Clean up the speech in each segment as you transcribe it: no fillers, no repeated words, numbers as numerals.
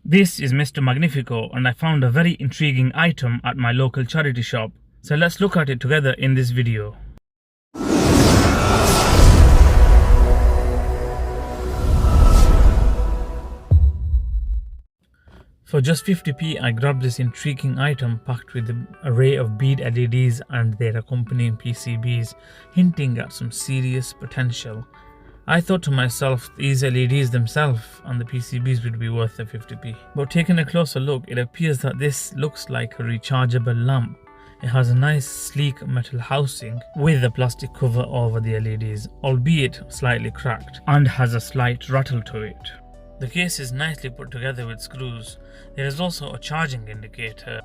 This is Mr. Magnifico, and I found a very intriguing item at my local charity shop. So let's look at it together in this video. For just 50p, I grabbed this intriguing item packed with an array of bead LEDs and their accompanying PCBs, hinting at some serious potential. I thought to myself, these LEDs themselves and the PCBs would be worth the 50p. But taking a closer look, it appears that this looks like a rechargeable lamp. It has a nice sleek metal housing with a plastic cover over the LEDs, albeit slightly cracked, and has a slight rattle to it. The case is nicely put together with screws. There is also a charging indicator.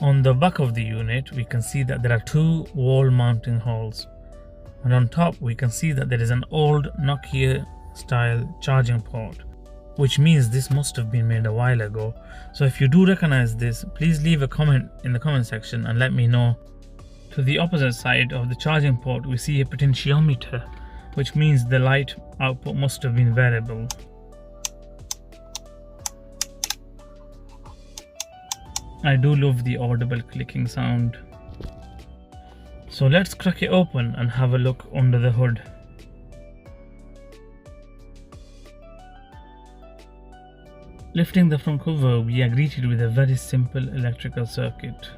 On the back of the unit, we can see that there are two wall mounting holes, and on top we can see that there is an old Nokia style charging port, which means this must have been made a while ago. So if you do recognize this, please leave a comment in the comment section and let me know. To the opposite side of the charging port, we see a potentiometer, which means the light output must have been variable. I do love the audible clicking sound. So let's crack it open and have a look under the hood. Lifting the front cover, we are greeted with a very simple electrical circuit.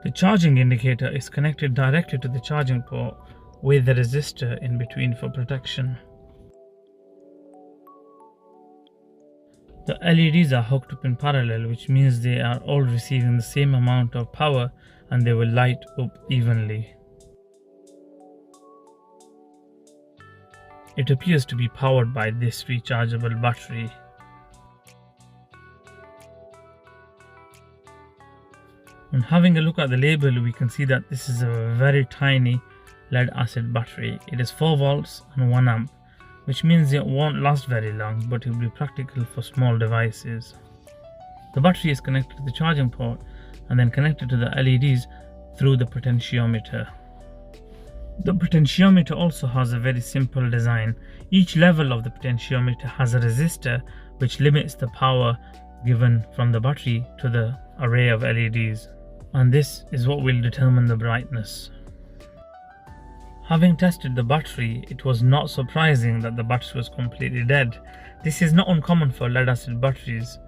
The charging indicator is connected directly to the charging port with the resistor in between for protection. The LEDs are hooked up in parallel, which means they are all receiving the same amount of power and they will light up evenly. It appears to be powered by this rechargeable battery. On having a look at the label, we can see that this is a very tiny lead acid battery. It is 4 volts and 1 amp, which means it won't last very long, but it will be practical for small devices. The battery is connected to the charging port and then connected to the LEDs through the potentiometer. The potentiometer also has a very simple design. Each level of the potentiometer has a resistor which limits the power given from the battery to the array of LEDs, and this is what will determine the brightness. Having tested the battery, it was not surprising that the battery was completely dead. This is not uncommon for lead acid batteries.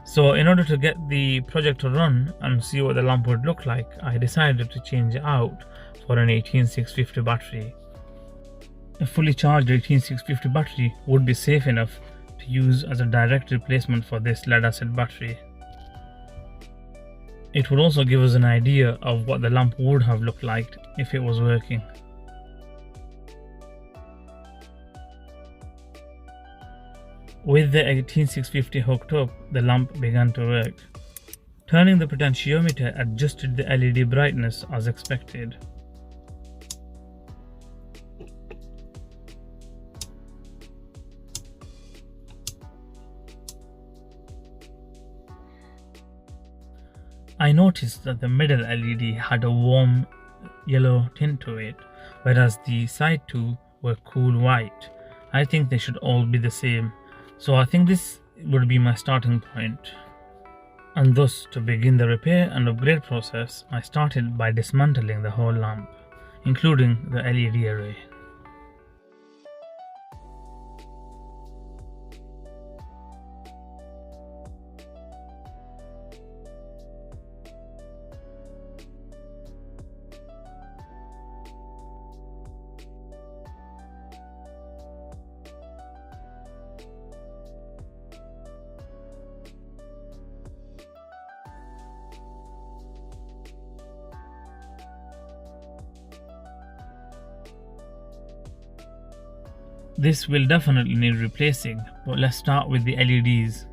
So in order to get the project to run and see what the lamp would look like, I decided to change it out for an 18650 battery. A fully charged 18650 battery would be safe enough to use as a direct replacement for this lead acid battery. It would also give us an idea of what the lamp would have looked like if it was working. With the 18650 hooked up, the lamp began to work. Turning the potentiometer adjusted the LED brightness as expected. I noticed that the middle LED had a warm yellow tint to it, whereas the side two were cool white. I think they should all be the same, so I think this would be my starting point. And thus, to begin the repair and upgrade process, I started by dismantling the whole lamp, including the LED array. This will definitely need replacing, but let's start with the LEDs.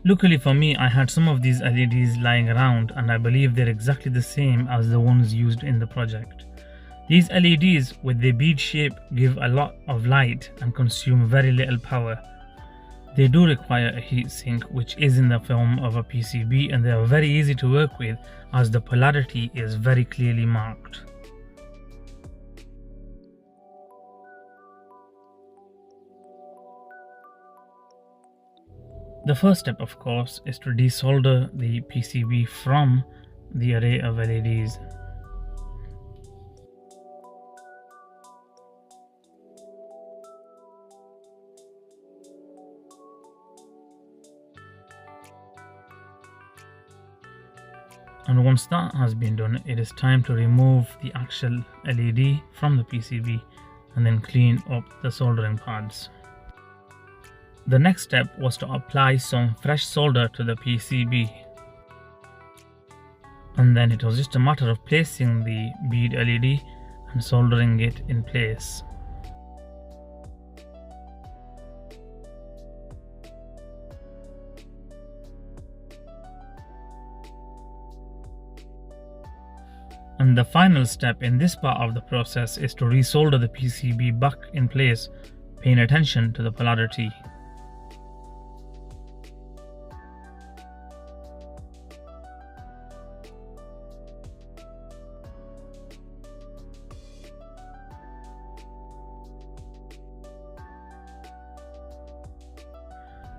Luckily for me, I had some of these LEDs lying around and I believe they're exactly the same as the ones used in the project. These LEDs with their bead shape give a lot of light and consume very little power. They do require a heatsink, which is in the form of a PCB, and they are very easy to work with as the polarity is very clearly marked. The first step, of course, is to desolder the PCB from the array of LEDs. And once that has been done, it is time to remove the actual LED from the PCB and then clean up the soldering pads. The next step was to apply some fresh solder to the PCB. And then it was just a matter of placing the bead LED and soldering it in place. And the final step in this part of the process is to resolder the PCB back in place, paying attention to the polarity.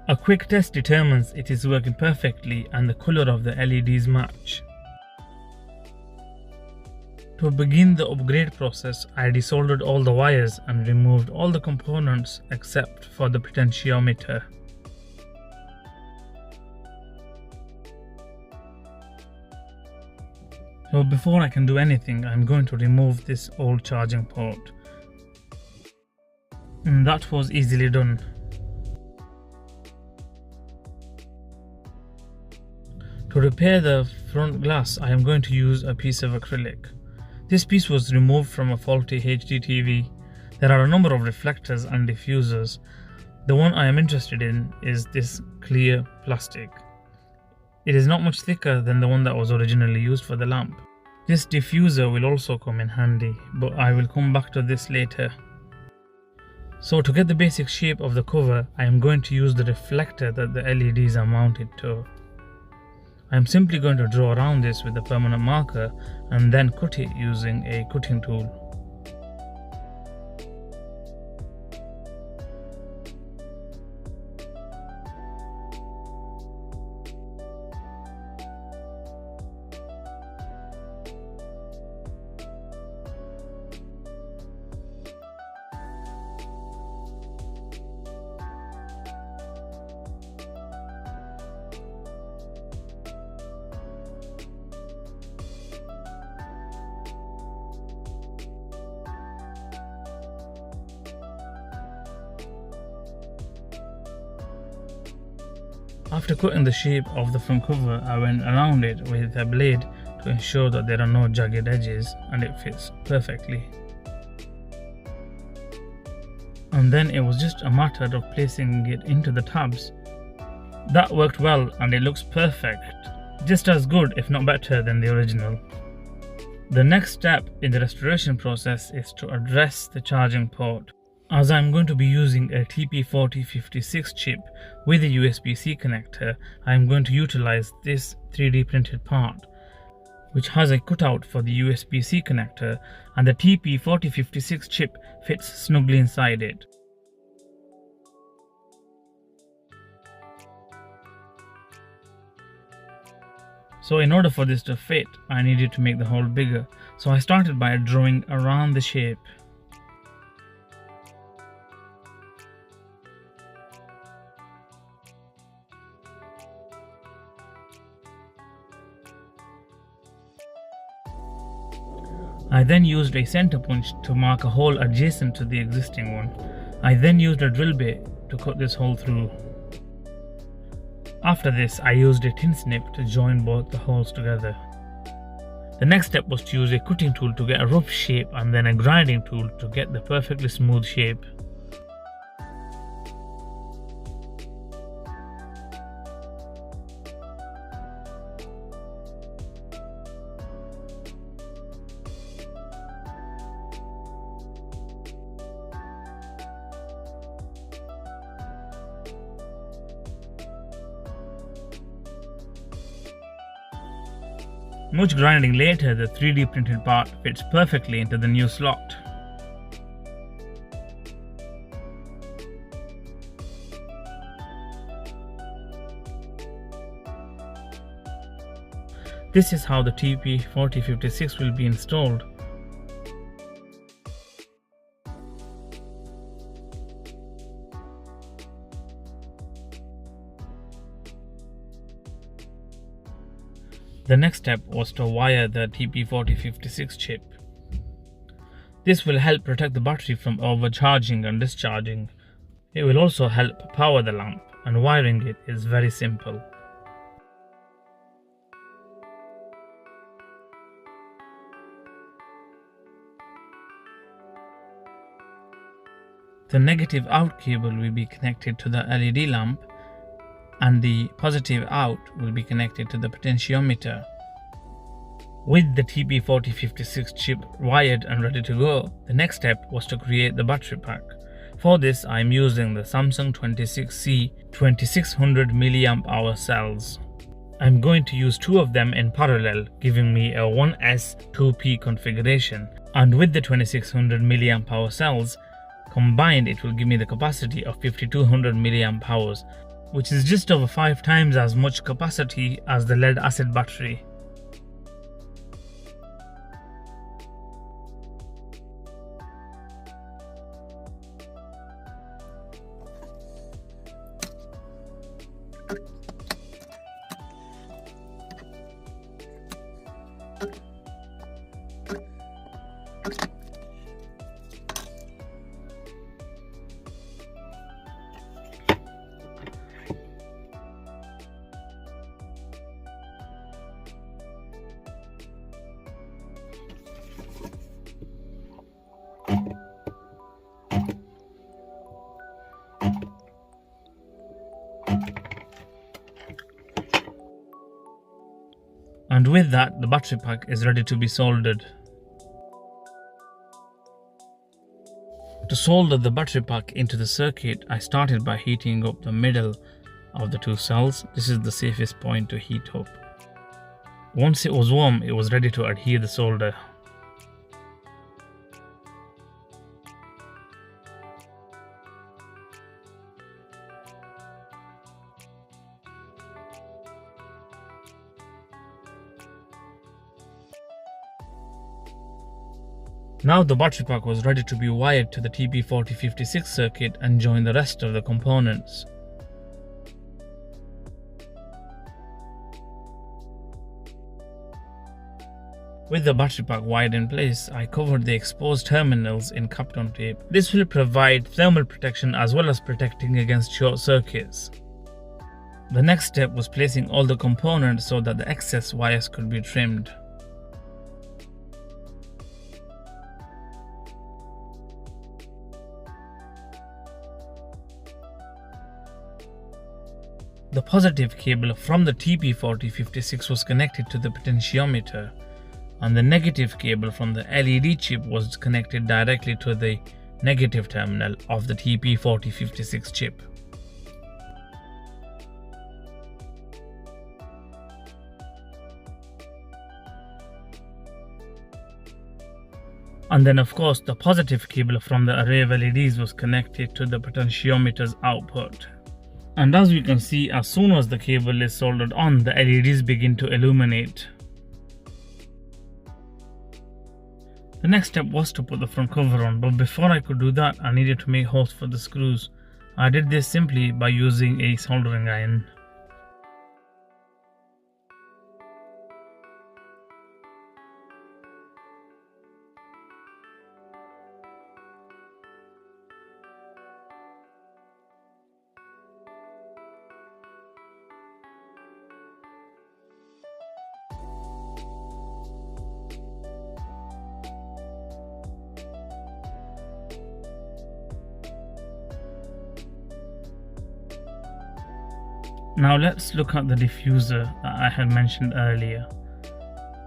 A quick test determines it is working perfectly and the color of the LEDs match. To begin the upgrade process, I desoldered all the wires and removed all the components except for the potentiometer. So before I can do anything, I'm going to remove this old charging port. And that was easily done. To repair the front glass, I am going to use a piece of acrylic. This piece was removed from a faulty HD TV. There are a number of reflectors and diffusers. The one I am interested in is this clear plastic. It is not much thicker than the one that was originally used for the lamp. This diffuser will also come in handy, but I will come back to this later. So to get the basic shape of the cover, I am going to use the reflector that the LEDs are mounted to. I am simply going to draw around this with a permanent marker and then cut it using a cutting tool. After cutting the shape of the front cover, I went around it with a blade to ensure that there are no jagged edges and it fits perfectly. And then it was just a matter of placing it into the tabs. That worked well and it looks perfect, just as good if not better than the original. The next step in the restoration process is to address the charging port. As I'm going to be using a TP4056 chip with a USB-C connector, I'm going to utilize this 3D printed part, which has a cutout for the USB-C connector, and the TP4056 chip fits snugly inside it. So in order for this to fit, I needed to make the hole bigger, so I started by drawing around the shape. I then used a center punch to mark a hole adjacent to the existing one. I then used a drill bit to cut this hole through. After this, I used a tin snip to join both the holes together. The next step was to use a cutting tool to get a rough shape and then a grinding tool to get the perfectly smooth shape. Much grinding later, the 3D printed part fits perfectly into the new slot. This is how the TP4056 will be installed. The next step was to wire the TP4056 chip. This will help protect the battery from overcharging and discharging. It will also help power the lamp, and wiring it is very simple. The negative out cable will be connected to the LED lamp, and the positive out will be connected to the potentiometer. With the TP4056 chip wired and ready to go, the next step was to create the battery pack. For this, I am using the Samsung 26C 2600 mAh cells. I am going to use two of them in parallel, giving me a 1S 2P configuration. And with the 2600 mAh cells, combined it will give me the capacity of 5200 mAh, which is just over 5 times as much capacity as the lead acid battery. And with that, the battery pack is ready to be soldered. To solder the battery pack into the circuit, I started by heating up the middle of the two cells. This is the safest point to heat up. Once it was warm, it was ready to adhere the solder. Now the battery pack was ready to be wired to the TP4056 circuit and join the rest of the components. With the battery pack wired in place, I covered the exposed terminals in Kapton tape. This will provide thermal protection as well as protecting against short circuits. The next step was placing all the components so that the excess wires could be trimmed. The positive cable from the TP4056 was connected to the potentiometer, and the negative cable from the LED chip was connected directly to the negative terminal of the TP4056 chip. And then of course the positive cable from the array of LEDs was connected to the potentiometer's output. And as we can see, as soon as the cable is soldered on, the LEDs begin to illuminate. The next step was to put the front cover on, but before I could do that, I needed to make holes for the screws. I did this simply by using a soldering iron. Now let's look at the diffuser that I had mentioned earlier.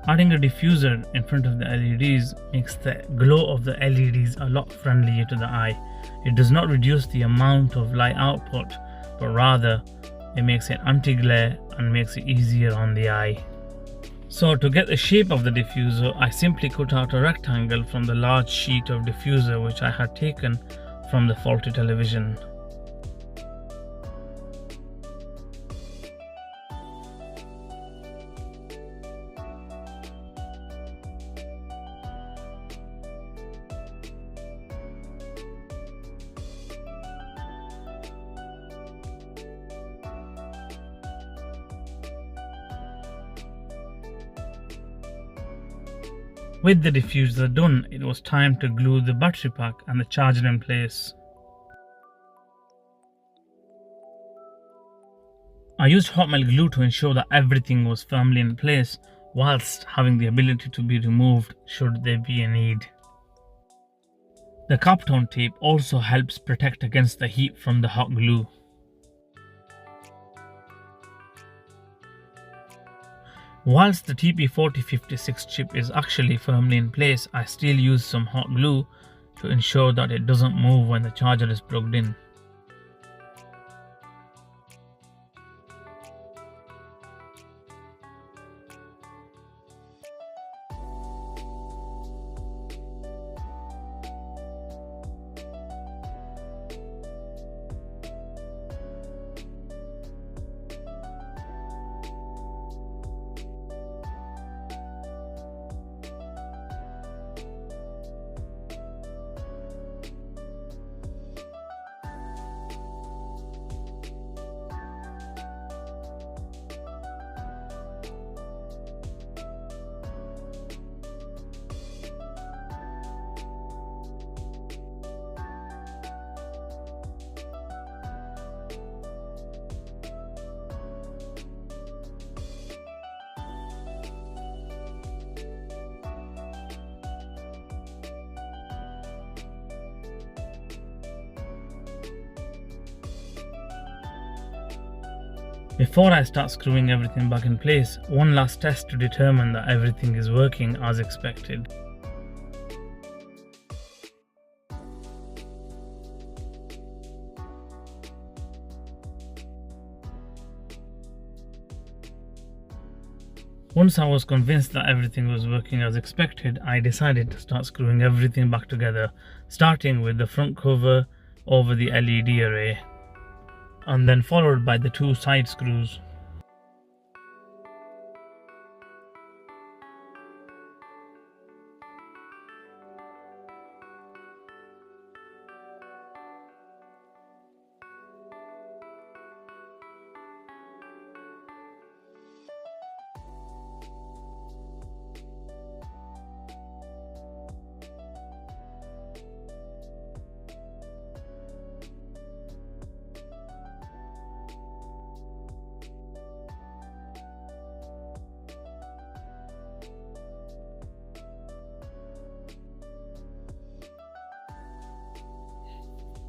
Adding a diffuser in front of the LEDs makes the glow of the LEDs a lot friendlier to the eye. It does not reduce the amount of light output, but rather it makes it anti-glare and makes it easier on the eye. So to get the shape of the diffuser, I simply cut out a rectangle from the large sheet of diffuser which I had taken from the faulty television. With the diffuser done, it was time to glue the battery pack and the charger in place. I used hot melt glue to ensure that everything was firmly in place, whilst having the ability to be removed should there be a need. The Kapton tape also helps protect against the heat from the hot glue. Whilst the TP4056 chip is actually firmly in place, I still use some hot glue to ensure that it doesn't move when the charger is plugged in. Before I start screwing everything back in place, one last test to determine that everything is working as expected. Once I was convinced that everything was working as expected, I decided to start screwing everything back together, starting with the front cover over the LED array, and then followed by the two side screws.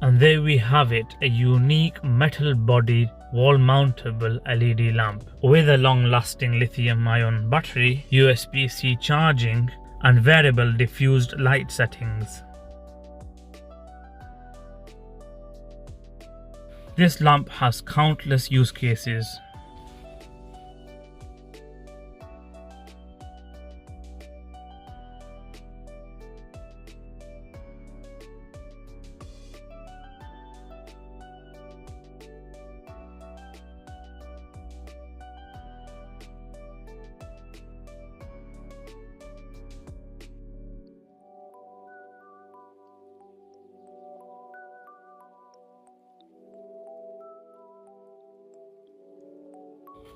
And there we have it, a unique metal-bodied wall-mountable LED lamp with a long-lasting lithium-ion battery, USB-C charging, and variable diffused light settings. This lamp has countless use cases.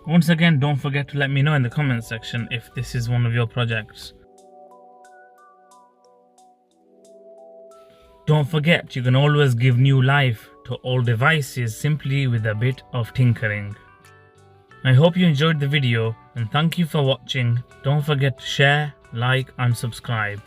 Once again, don't forget to let me know in the comments section if this is one of your projects. Don't forget, you can always give new life to old devices simply with a bit of tinkering. I hope you enjoyed the video and thank you for watching. Don't forget to share, like and subscribe.